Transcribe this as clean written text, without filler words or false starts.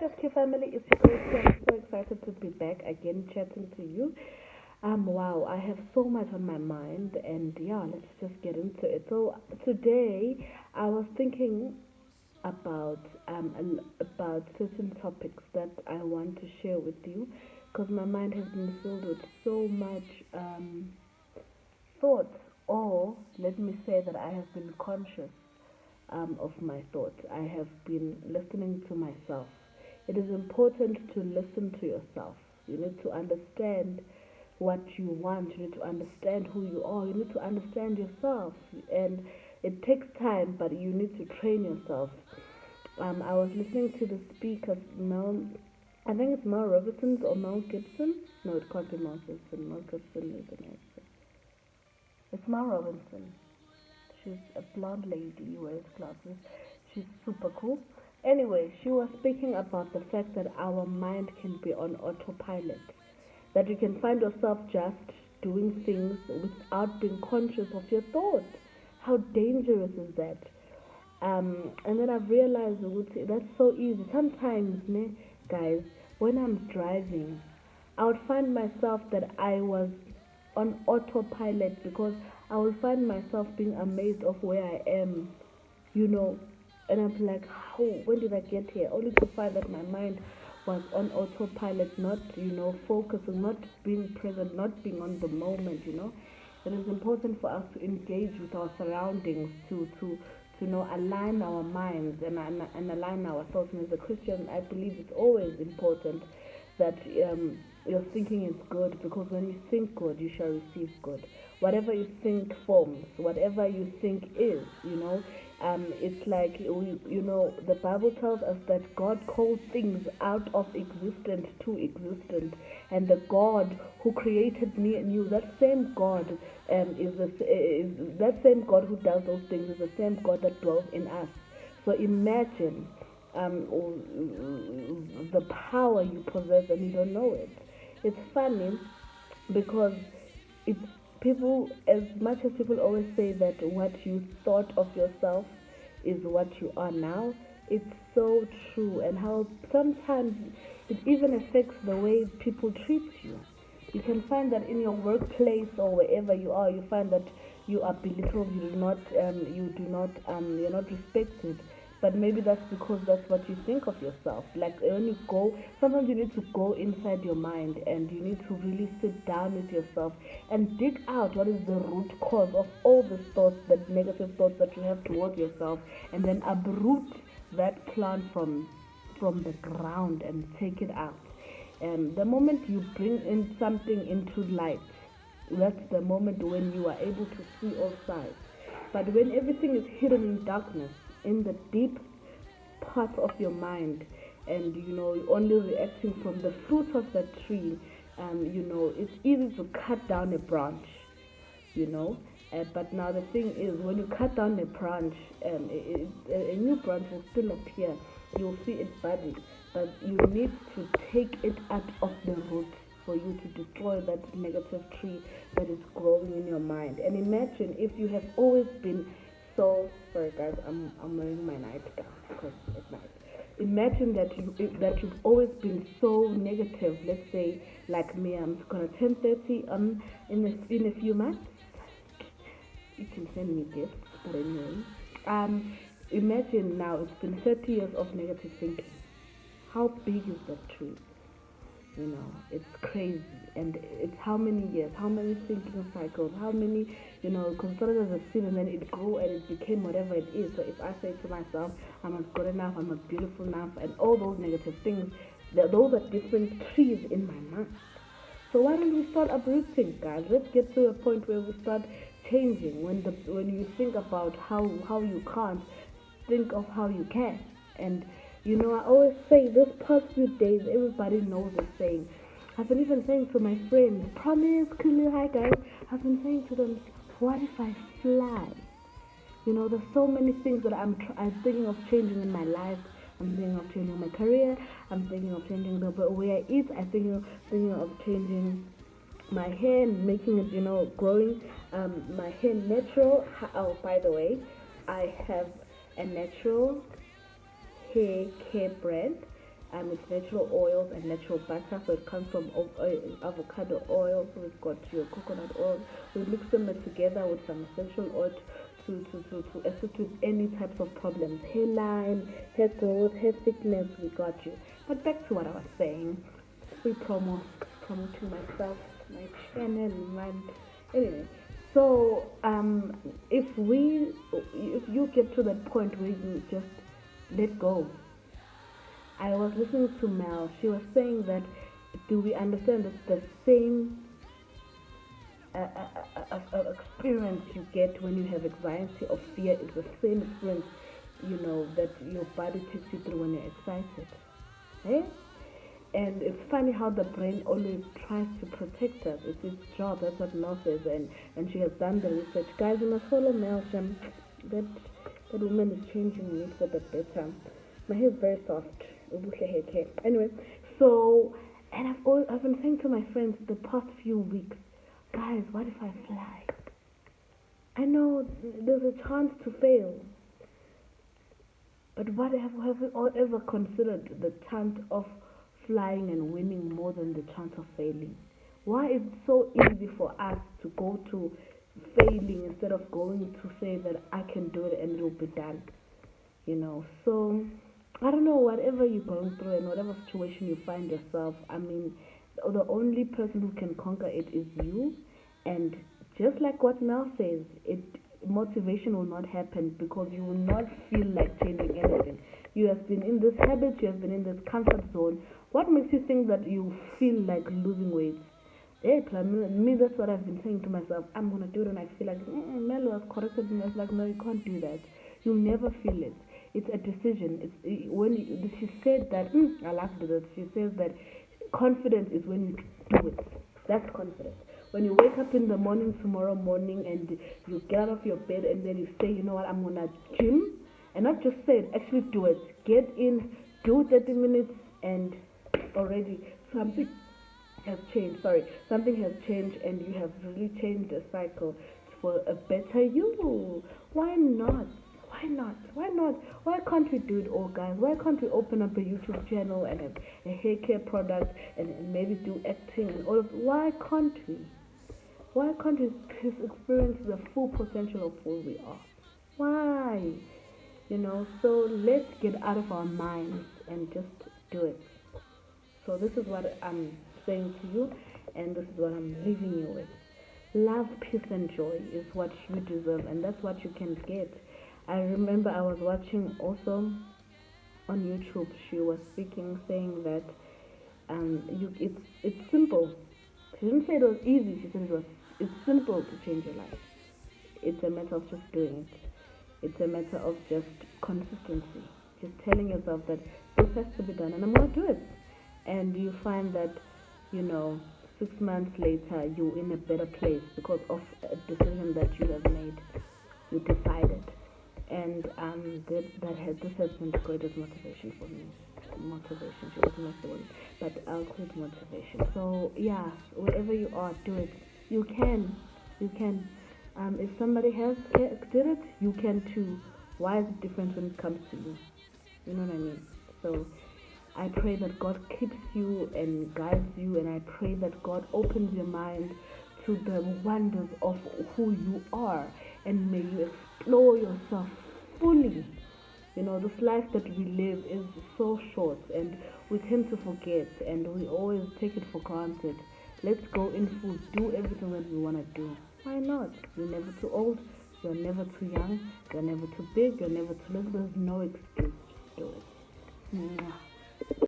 FQ family? It's your girl, so I'm so excited to be back again chatting to you. Wow, I have so much on my mind, and yeah, let's just get into it. So today I was thinking about about certain topics that I want to share with you, because my mind has been filled with so much thoughts, or let me say that I have been conscious of my thoughts. I have been listening to myself. It is important to listen to yourself. You need to understand what you want. You need to understand who you are. You need to understand yourself. And it takes time, but you need to train yourself. I was listening to the speaker, Mel, I think it's Mel Robinson's or Mel Gibson. No, it can't be Mel Gibson. Mel Gibson is an actor. It's Mel Robinson. She's a blonde lady, wears glasses. She's super cool. Anyway, she was speaking about the fact that our mind can be on autopilot. That you can find yourself just doing things without being conscious of your thoughts. How dangerous is that? And then I've realized that's so easy. Sometimes, guys, when I'm driving, I would find myself that I was on autopilot because I will find myself being amazed of where I am, you know, and I'm like, how? When did I get here? Only to find that my mind was on autopilot, not focusing, not being present, not being on the moment. It is important for us to engage with our surroundings, to align our minds and align our thoughts. And as a Christian, I believe it's always important that your thinking is good, because when you think good, you shall receive good. Whatever you think forms, whatever you think is. It's like the Bible tells us that God calls things out of existence to existence, and the God who created me and you, that same God is that same God who does those things is the same God that dwells in us. So imagine the power you possess and you don't know it. It's funny because it's people, as much as people always say that what you thought of yourself is what you are now, it's so true. And how sometimes it even affects the way people treat you. You can find that in your workplace or wherever you are, you find that you are belittled, you're not respected. But maybe that's because that's what you think of yourself. Like when you go, sometimes you need to go inside your mind and you need to really sit down with yourself and dig out what is the root cause of all the thoughts, the negative thoughts that you have towards yourself, and then uproot that plant from the ground and take it out. And the moment you bring in something into light, that's the moment when you are able to see all sides. But when everything is hidden in darkness, in the deep parts of your mind, and you're only reacting from the fruit of the tree, it's easy to cut down a branch, you know. But now the thing is, when you cut down a branch, a new branch will still appear. You'll see it budding, but you need to take it out of the root for you to destroy that negative tree that is growing in your mind. And imagine if you have always been so sorry, guys. I'm wearing my nightgown because it's night. Imagine that you've always been so negative. Let's say, like me, I'm gonna turn 30 in a few months. You can send me gifts, but anyway. Imagine now it's been 30 years of negative thinking. How big is that tree? It's crazy. And it's how many years, how many thinking cycles, how many, considered as a seed, and then it grew and it became whatever it is. So if I say to myself, I'm not good enough, I'm not beautiful enough, and all those negative things, those are different trees in my mind. So why don't we start uprooting, guys? Let's get to a point where we start changing. When you think about how you can't, think of how you can. And I always say this past few days, everybody knows the saying. I've been even saying to my friends, promise, cool, hi guys. I've been saying to them, what if I fly? There's so many things that I'm thinking of changing in my life. I'm thinking of changing my career. I'm thinking of changing the way I eat. I'm thinking of changing my hair and making it, growing my hair natural. Oh, by the way, I have a natural hair care brand. It's natural oils and natural butter, so it comes from avocado oil. So we've got your coconut oil. We mix them together with some essential oil to assist with any types of problems, hairline, hair growth, hair thickness. We got you. But back to what I was saying, free promoting myself, my channel, man. Anyway, so if you get to that point where you just let go. I was listening to Mel. She was saying that do we understand that the same experience you get when you have anxiety or fear is the same experience, that your body takes you through when you're excited. Eh? And it's funny how the brain always tries to protect us. It's its job. That's what Mel says, and she has done the research. Guys, you must follow Mel. That woman is changing me for the better. My hair is very soft. Anyway, so and I've been saying to my friends the past few weeks, guys, what if I fly? I know there's a chance to fail, but have we all ever considered the chance of flying and winning more than the chance of failing? Why is it so easy for us to go to failing instead of going to say that I can do it and it will be done? So I don't know, whatever you're going through and whatever situation you find yourself, I mean, the only person who can conquer it is you. And just like what Mel says, motivation will not happen because you will not feel like changing anything. You have been in this habit, you have been in this comfort zone. What makes you think that you feel like losing weight? Me, that's what I've been saying to myself. I'm gonna do it, and I feel like Mel was corrected me. I was like, no, you can't do that. You'll never feel it. It's a decision. She said that. I laughed at it. She says that confidence is when you do it. That's confidence. When you wake up in the morning tomorrow morning and you get out of your bed and then you say, you know what, I'm gonna gym, and not just say it, actually do it. Get in, do 30 minutes, and already something has changed. Something has changed, and you have really changed the cycle for a better you. Why not? Why not? Why not? Why can't we do it all, guys? Why can't we open up a YouTube channel and a hair care product and maybe do acting and all of? Why can't we? Why can't we experience the full potential of who we are? Why? So let's get out of our minds and just do it. So this is what I'm saying to you, and this is what I'm leaving you with. Love, peace, and joy is what you deserve, and that's what you can get. I remember I was watching also on YouTube. She was speaking, saying that it's simple. She didn't say it was easy. She said it's simple to change your life. It's a matter of just doing it. It's a matter of just consistency. Just telling yourself that this has to be done, and I'm gonna do it. And you find that 6 months later you're in a better place because of a decision that you have made. You decided, and this has been the greatest motivation for me. Motivation, she wasn't like the word, but I'll call it motivation. So yeah, wherever you are, do it. You can. If somebody else did it, you can too. Why is it different when it comes to you? You know what I mean? So I pray that God keeps you and guides you, and I pray that God opens your mind to the wonders of who you are, and may you explore yourself fully. This life that we live is so short, and we tend to forget, and we always take it for granted. Let's go in full, do everything that we want to do. Why not? You're never too old, you're never too young, you're never too big, you're never too little. There's no excuse. Just do it.